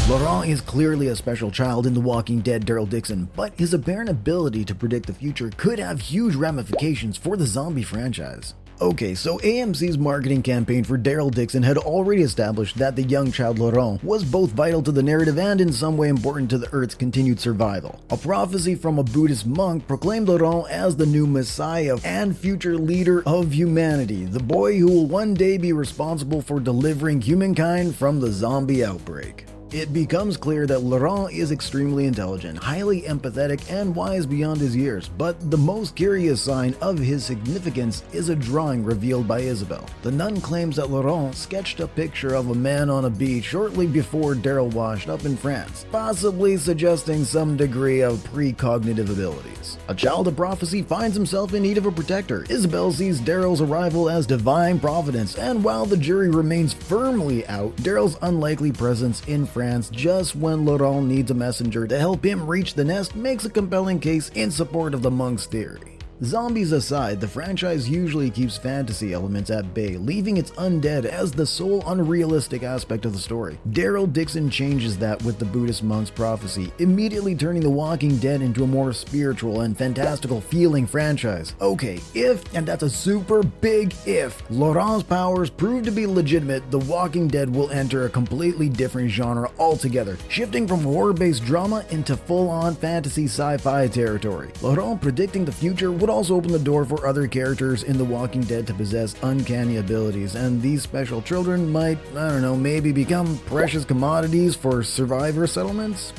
Laurent is clearly a special child in The Walking Dead Daryl Dixon, but his apparent ability to predict the future could have huge ramifications for the zombie franchise. Okay, so AMC's marketing campaign for Daryl Dixon had already established that the young child Laurent was both vital to the narrative and in some way important to the Earth's continued survival. A prophecy from a Buddhist monk proclaimed Laurent as the new messiah and future leader of humanity, the boy who will one day be responsible for delivering humankind from the zombie outbreak. It becomes clear that Laurent is extremely intelligent, highly empathetic, and wise beyond his years, but the most curious sign of his significance is a drawing revealed by Isabel. The nun claims that Laurent sketched a picture of a man on a beach shortly before Daryl washed up in France, possibly suggesting some degree of precognitive abilities. A child of prophecy finds himself in need of a protector. Isabel sees Daryl's arrival as divine providence, and while the jury remains firmly out, Daryl's unlikely presence in France just when Laurent needs a messenger to help him reach the nest makes a compelling case in support of the monk's theory. Zombies aside, the franchise usually keeps fantasy elements at bay, leaving its undead as the sole unrealistic aspect of the story. Daryl Dixon changes that with the Buddhist monk's prophecy, immediately turning The Walking Dead into a more spiritual and fantastical feeling franchise. Okay, if, and that's a super big if, Laurent's powers prove to be legitimate, The Walking Dead will enter a completely different genre altogether, shifting from horror-based drama into full-on fantasy sci-fi territory. Laurent predicting the future would also open the door for other characters in The Walking Dead to possess uncanny abilities, and these special children might, maybe become precious commodities for survivor settlements?